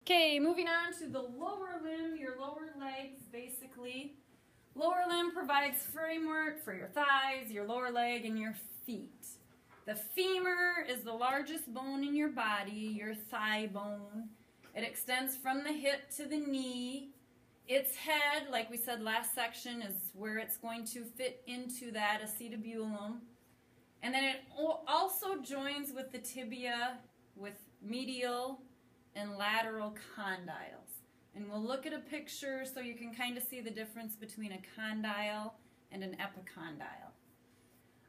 Okay, moving on to the lower limb, your lower legs, basically. Lower limb provides framework for your thighs, your lower leg, and your feet. The femur is the largest bone in your body, your thigh bone. It extends from the hip to the knee. Its head, like we said last section, is where it's going to fit into that acetabulum. And then it also joins with the tibia with medial and lateral condyles. And we'll look at a picture so you can kind of see the difference between a condyle and an epicondyle.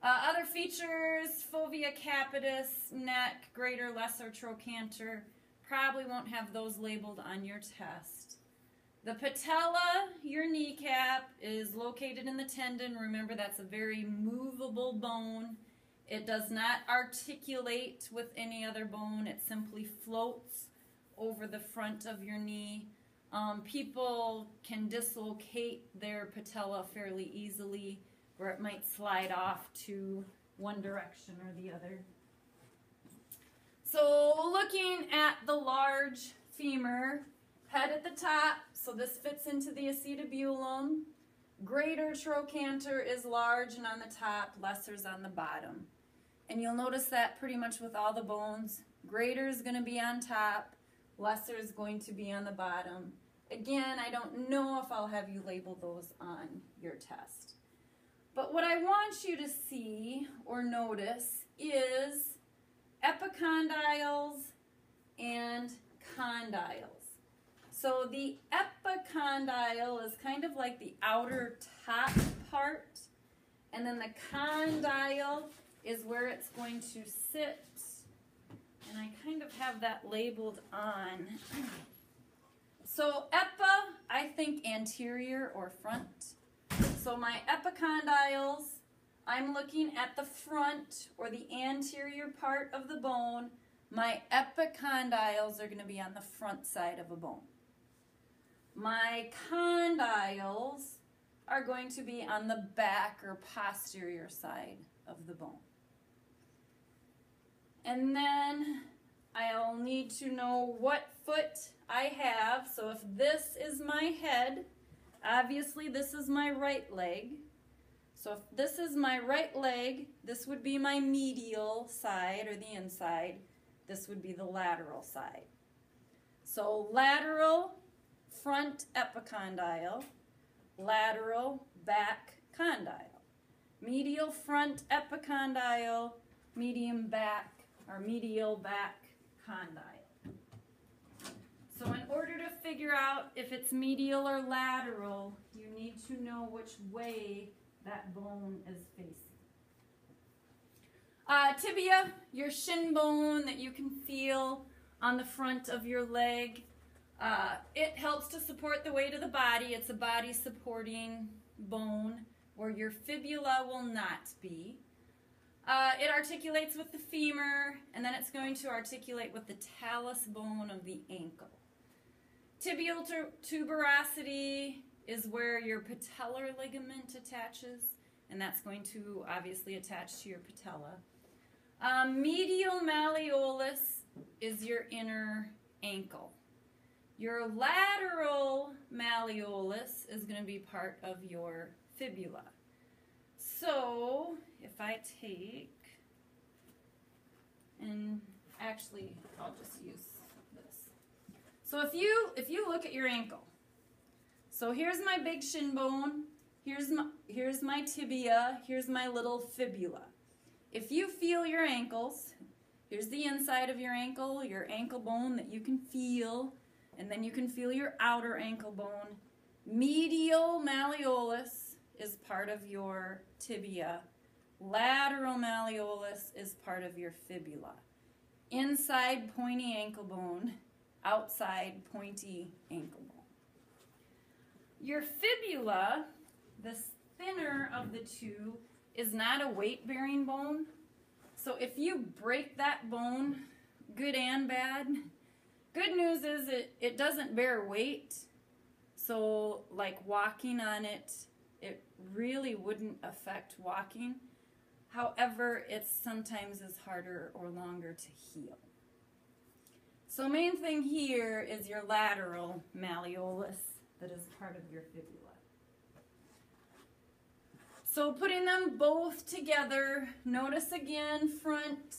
Other features, fovea capitis, neck, greater, lesser trochanter. Probably won't have those labeled on your test. The patella, your kneecap, is located in the tendon. Remember, that's a very movable bone. It does not articulate with any other bone. It simply floats over the front of your knee. People can dislocate their patella fairly easily, where it might slide off to one direction or the other. So looking at the large femur, head at the top, so this fits into the acetabulum. Greater trochanter is large and on the top, lesser is on the bottom. And you'll notice that pretty much with all the bones. Greater is going to be on top, lesser is going to be on the bottom. Again, I don't know if I'll have you label those on your test. But what I want you to see or notice is epicondyles and condyles. So the epicondyle is kind of like the outer top part, and then the condyle is where it's going to sit. And I kind of have that labeled on. So epi, I think anterior or front. So my epicondyles, I'm looking at the front or the anterior part of the bone. My epicondyles are going to be on the front side of a bone. My condyles are going to be on the back or posterior side of the bone. And then I'll need to know what foot I have. So if this is my head, obviously this is my right leg. So if this is my right leg, this would be my medial side or the inside. This would be the lateral side. So lateral front epicondyle, lateral back condyle. Medial front epicondyle, medium back or medial back condyle. So in order to figure out if it's medial or lateral, you need to know which way that bone is facing. Tibia, your shin bone that you can feel on the front of your leg. It helps to support the weight of the body. It's a body supporting bone where your fibula will not be. It articulates with the femur, and then it's going to articulate with the talus bone of the ankle. Tibial tuberosity is where your patellar ligament attaches, and that's going to obviously attach to your patella. Medial malleolus is your inner ankle. Your lateral malleolus is going to be part of your fibula. So if I take, and actually I'll just use this. So if you look at your ankle, so here's my big shin bone, here's my tibia, here's my little fibula. If you feel your ankles, here's the inside of your ankle bone that you can feel, and then you can feel your outer ankle bone. Medial malleolus is part of your tibia. Lateral malleolus is part of your fibula. Inside pointy ankle bone, outside pointy ankle bone. Your fibula, the thinner of the two, is not a weight-bearing bone. So if you break that bone, good and bad, good news is it doesn't bear weight. So like walking on it, it really wouldn't affect walking. However, it sometimes is harder or longer to heal. So main thing here is your lateral malleolus that is part of your fibula. So putting them both together, notice again front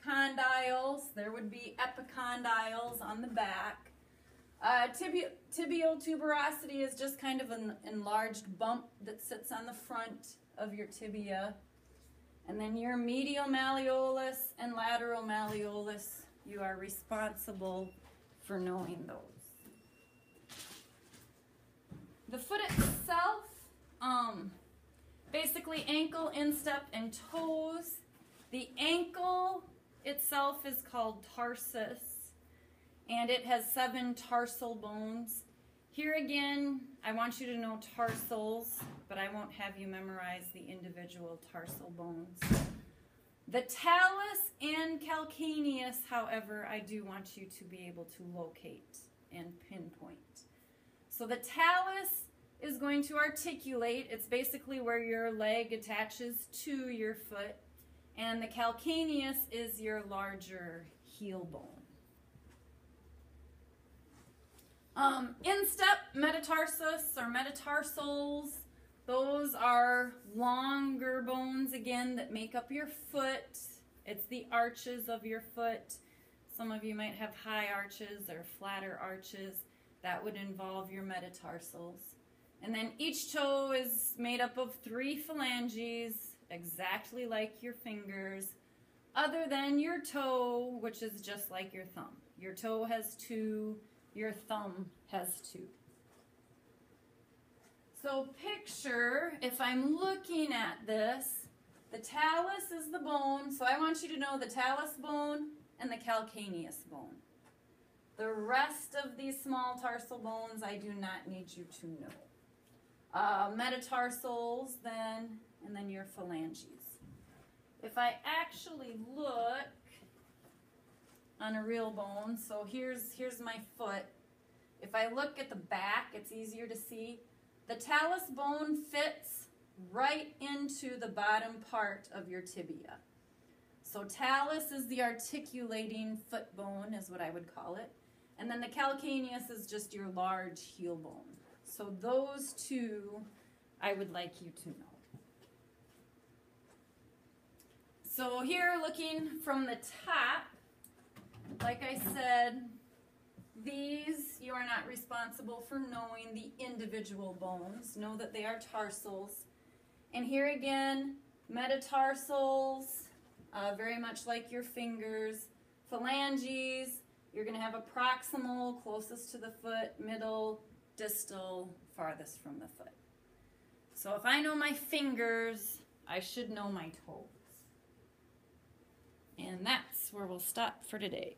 condyles. There would be epicondyles on the back. Tibial tuberosity is just kind of an enlarged bump that sits on the front of your tibia. And then your medial malleolus and lateral malleolus, you are responsible for knowing those. The foot itself, basically ankle, instep, and toes. The ankle itself is called tarsus, and it has 7 tarsal bones. Here again, I want you to know tarsals, but I won't have you memorize the individual tarsal bones. The talus and calcaneus, however, I do want you to be able to locate and pinpoint. So the talus is going to articulate. It's basically where your leg attaches to your foot. And the calcaneus is your larger heel bone. Instep, metatarsus or metatarsals, those are longer bones again that make up your foot. It's the arches of your foot. Some of you might have high arches or flatter arches. That would involve your metatarsals. And then each toe is made up of 3 phalanges, exactly like your fingers, other than your toe, which is just like your thumb. Your toe has 2, your thumb has 2. So picture, if I'm looking at this, the talus is the bone, so I want you to know the talus bone and the calcaneus bone. The rest of these small tarsal bones, I do not need you to know. Metatarsals then, and then your phalanges. If I actually look on a real bone, so here's my foot. If I look at the back, it's easier to see. The talus bone fits right into the bottom part of your tibia. So talus is the articulating foot bone, is what I would call it. And then the calcaneus is just your large heel bone. So those 2 I would like you to know. So here, looking from the top, like I said, these, you are not responsible for knowing the individual bones. Know that they are tarsals. And here again, metatarsals, very much like your fingers. Phalanges, you're going to have a proximal, closest to the foot, middle, distal, farthest from the foot. So if I know my fingers, I should know my toes. And that's where we'll stop for today.